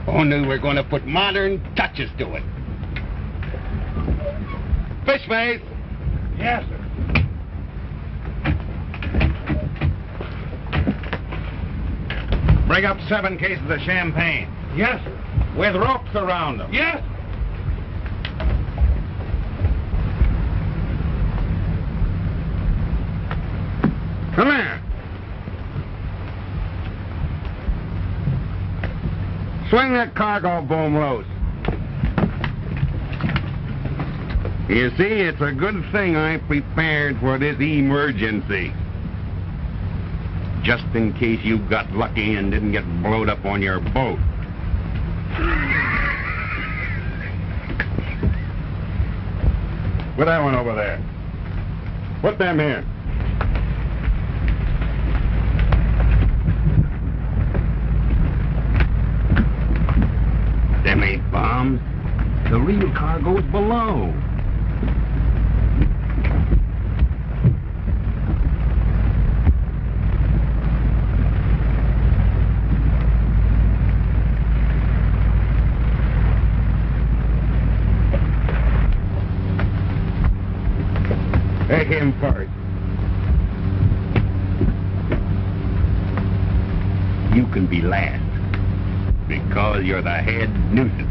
I: Only we're going to put modern touches to it. Fish face. Yes, sir. Bring up 7 cases of champagne. Yes, sir. With ropes around them. Yes. Come here. Swing that cargo boom loose. You see, it's a good thing I prepared for this emergency. Just in case you got lucky and didn't get blowed up on your boat. Put that one over there. Put them here. Them ain't bombs. The real cargo's below. Take him first. You can be last, because you're the head nuisance.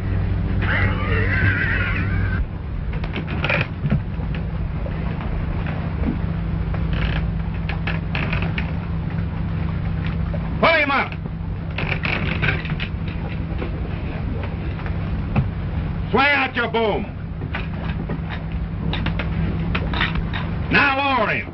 I: Pull him up. Sway out your boom. Now lower him.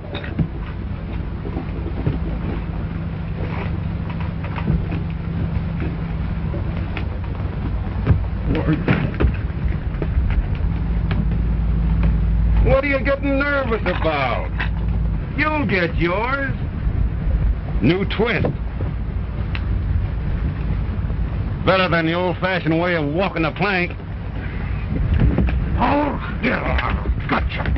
I: What are you getting nervous about? You'll get yours. New twist. Better than the old-fashioned way of walking the plank. Oh, yeah, gotcha.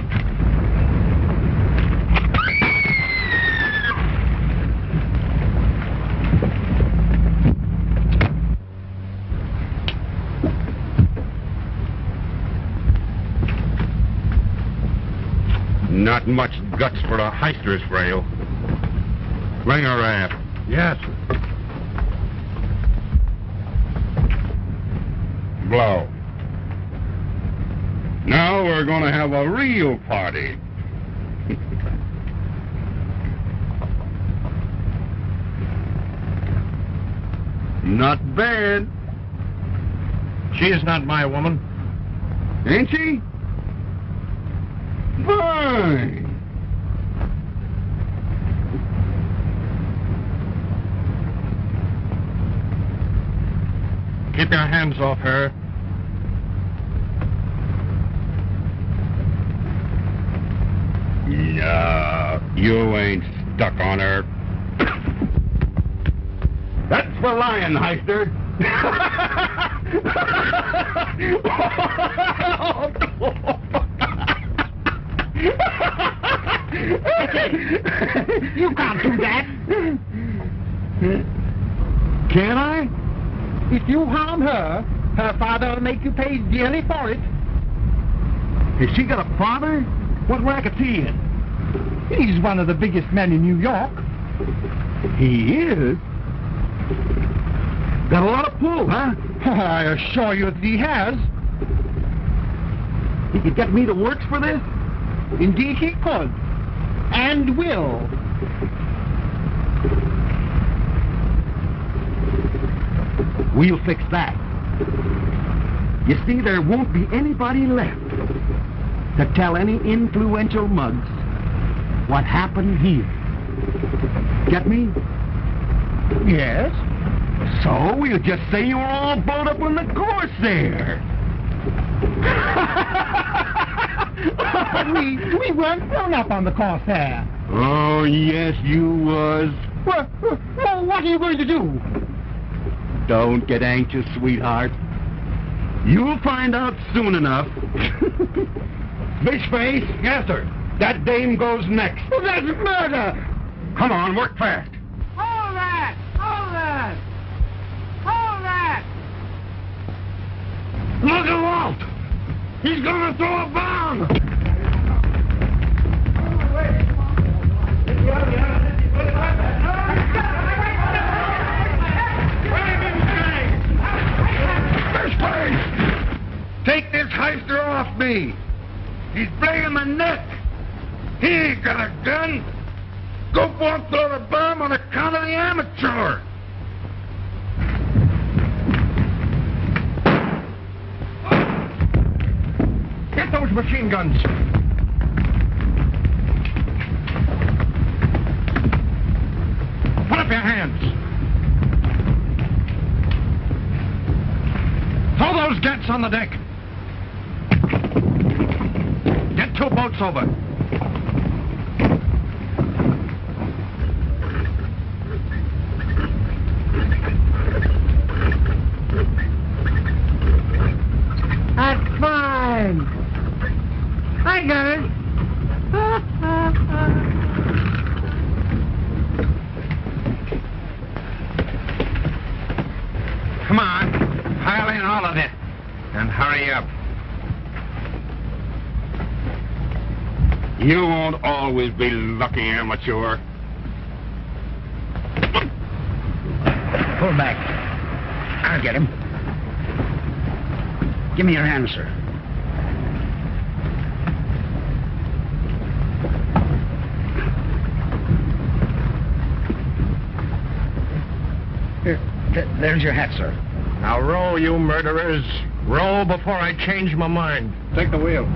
I: Not much guts for a heister's frail. Bring a raft. Yes, sir. Blow. Now we're going to have a real party. Not bad.
E: She's not my woman.
I: Ain't she? Fine.
E: Keep your hands off her.
I: No, you ain't stuck on her. That's for lying, Heister.
F: You can't do that.
I: Can I?
F: If you harm her, her father will make you pay dearly for it.
I: Has she got a father? What racket's he in?
F: He's one of the biggest men in New York.
I: He is? Got a lot of pull, huh?
F: I assure you that he has.
I: He could get me to work for this?
F: Indeed he could. And will.
I: We'll fix that. You see, there won't be anybody left to tell any influential mugs what happened here. Get me?
F: Yes?
I: So we'll just say you were all blown up on the Corsair.
F: we weren't blown up on the Corsair.
I: Oh, yes, you was.
F: Well, what are you going to do?
I: Don't get anxious, sweetheart. You'll find out soon enough. Fishface? Yes, sir. That dame goes next.
F: Well, that's murder!
I: Come on, work fast.
F: Hold that! Hold that! Hold that!
I: Look at Walt! He's gonna throw a bomb! Fishface! Take this heister off me! He's playing my neck! He ain't got a gun! Go forth, throw the bomb on account of the amateur! Get those machine guns! Put up your hands! Throw those gets on the deck! Get 2 boats over.
F: That's fine. I got it.
I: Come on, pile in all of it, and hurry up. You won't always be lucky, amateur.
J: Pull back. I'll get him. Give me your hand, sir. Here, there's your hat, sir.
I: Now row, you murderers. Row before I change my mind.
E: Take the wheel.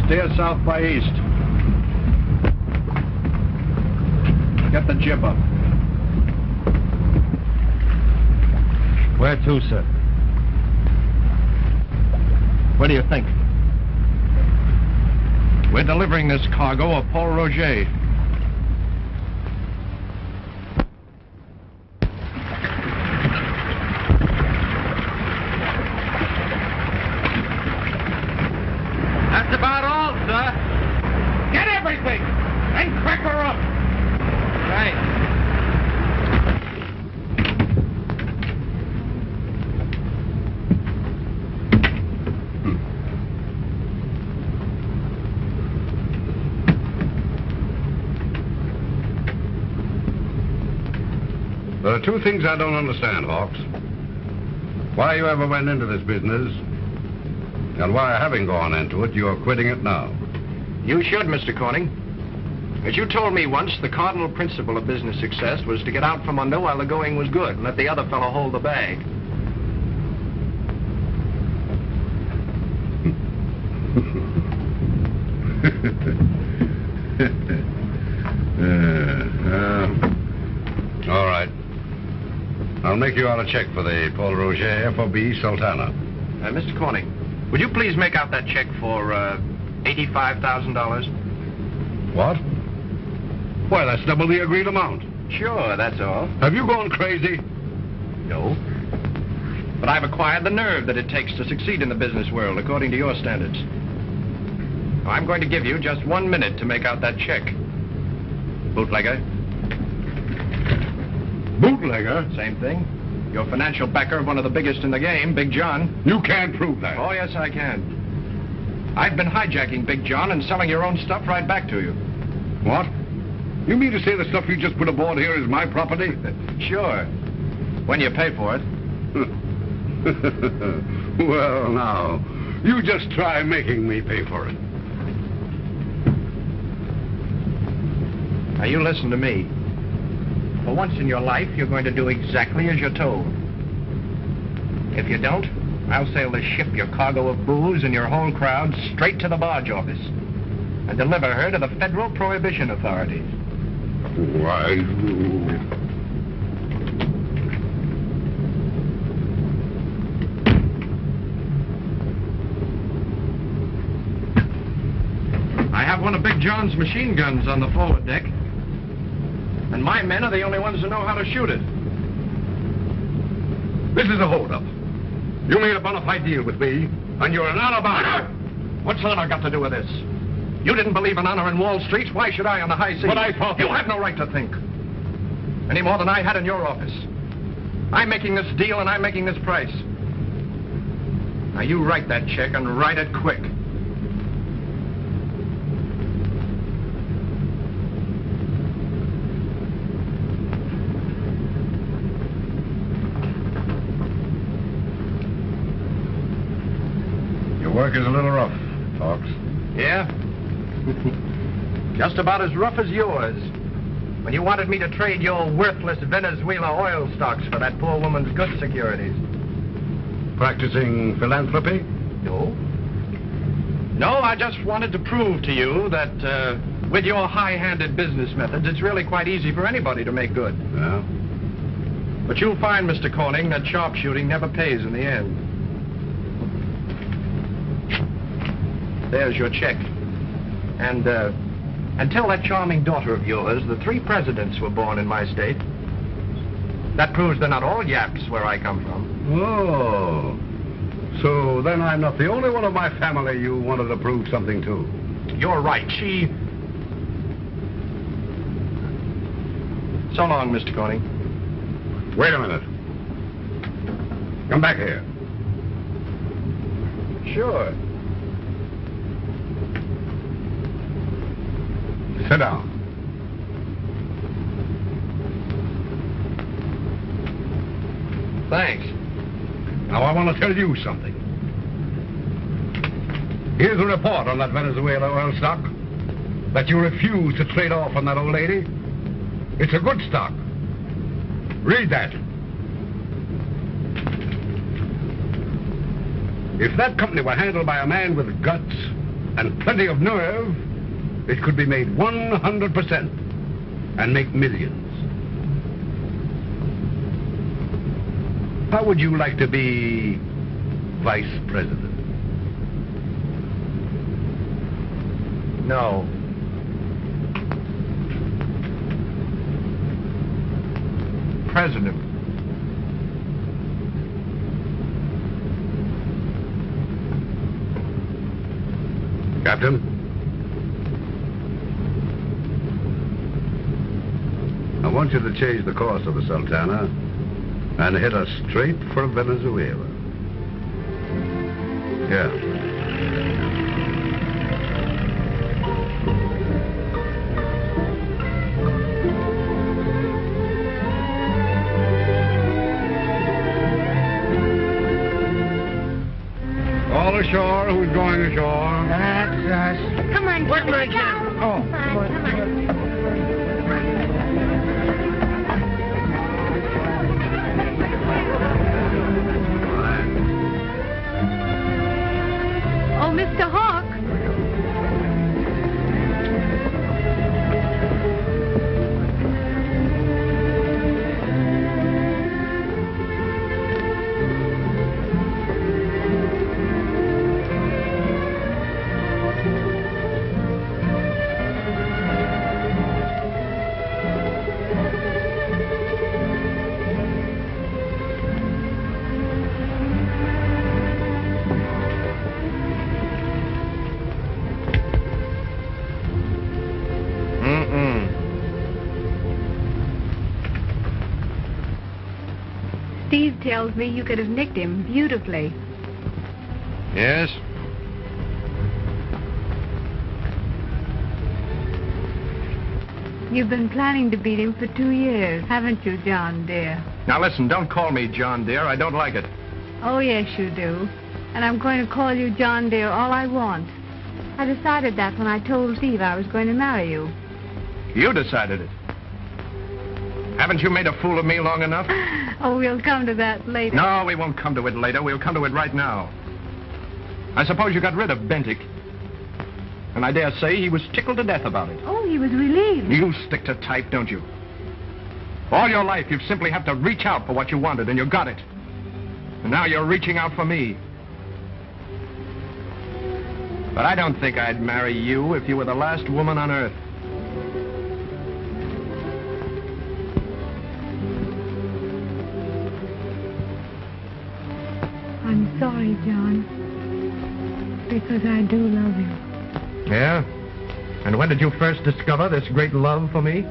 E: Steer south by east. Get the jib up.
I: Where to, sir? What do you think?
E: We're delivering this cargo of Paul Roger.
I: That's about all, sir. Get everything and crack her up. Right.
G: There are 2 things I don't understand, Hawks. Why you ever went into this business, and why, having gone into it, you're quitting it now.
E: You should, Mr. Corning. As you told me once, the cardinal principle of business success was to get out from under while the going was good and let the other fellow hold the bag.
G: All right. I'll make you out a check for the Paul Roger FOB Sultana.
E: Mr. Corning, would you please make out that check for $85,000?
G: What? Why, that's double the agreed amount.
E: Sure, that's all.
G: Have you gone crazy?
E: No. But I've acquired the nerve that it takes to succeed in the business world, according to your standards. I'm going to give you just 1 minute to make out that check. Bootlegger.
G: Bootlegger?
E: Same thing. Your financial backer of one of the biggest in the game, Big John.
G: You can't prove that.
E: Oh, yes, I can. I've been hijacking Big John and selling your own stuff right back to you.
G: What? You mean to say the stuff you just put aboard here is my property?
E: Sure. When you pay for it.
G: Well, now, you just try making me pay for it.
E: Now, you listen to me. For once in your life, you're going to do exactly as you're told. If you don't, I'll sail this ship, your cargo of booze, and your whole crowd straight to the barge office and deliver her to the Federal Prohibition Authorities.
G: Why,
E: have one of Big John's machine guns on the forward deck. And my men are the only ones who know how to shoot it.
G: This is a holdup. You made a bona fide deal with me, and you're an honor.
E: What's honor got to do with this? You didn't believe in honor in Wall Street. Why should I on the high seas?
G: But I thought...
E: You have no right to think. Any more than I had in your office. I'm making this deal and I'm making this price. Now you write that check and write it quick.
G: Your work is a little rough, Hawks.
E: Yeah? Just about as rough as yours. When you wanted me to trade your worthless Venezuela oil stocks for that poor woman's good securities.
G: Practicing philanthropy?
E: No. No, I just wanted to prove to you that with your high-handed business methods, it's really quite easy for anybody to make good.
G: Yeah?
E: But you'll find, Mr. Corning, that sharpshooting never pays in the end. There's your check. And tell that charming daughter of yours the 3 presidents were born in my state. That proves they're not all yaps where I come from.
G: Oh. So then I'm not the only one of my family you wanted to prove something to.
E: You're right. She... So long, Mr. Corning.
G: Wait a minute. Come back here.
E: Sure.
G: Sit down.
E: Thanks.
G: Now, I want to tell you something. Here's a report on that Venezuela oil stock that you refused to trade off on that old lady. It's a good stock. Read that. If that company were handled by a man with guts and plenty of nerve, it could be made 100% and make millions. How would you like to be vice president?
E: No. President.
G: Captain? I want you to change the course of the Sultana and hit us straight for Venezuela. Yeah. All ashore, who's going ashore?
J: That's us.
D: Come on,
J: Where am I
D: Johnny,
J: going?
D: go.
J: Oh,
D: Come on, come on.
L: Oh, Mr. Hawk. Steve tells me you could have nicked him beautifully.
E: Yes?
L: You've been planning to beat him for 2 years, haven't you, John dear?
E: Now listen, don't call me John dear. I don't like it.
L: Oh, yes, you do. And I'm going to call you John dear all I want. I decided that when I told Steve I was going to marry you.
E: You decided it. Haven't you made a fool of me long enough?
L: Oh, we'll come to that later.
E: No, we won't come to it later. We'll come to it right now. I suppose you got rid of Bentic. And I dare say he was tickled to death about it.
L: Oh, he was relieved.
E: You stick to type, don't you? All your life, you've simply had to reach out for what you wanted, and you got it. And now you're reaching out for me. But I don't think I'd marry you if you were the last woman on earth.
L: I'm sorry, John. Because I do love you.
E: Yeah? And when did you first discover this great love for me?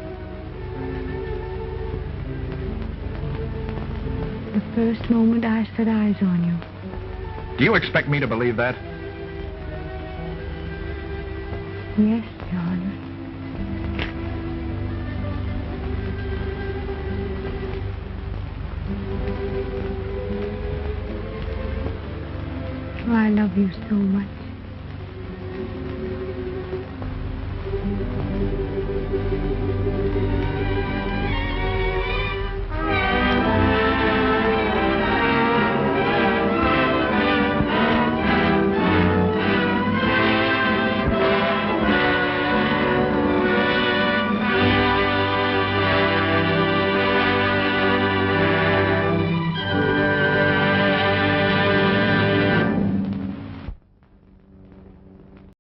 L: The first moment I set eyes on you.
E: Do you expect me to believe that?
L: Yes, John. Oh, I love you so much.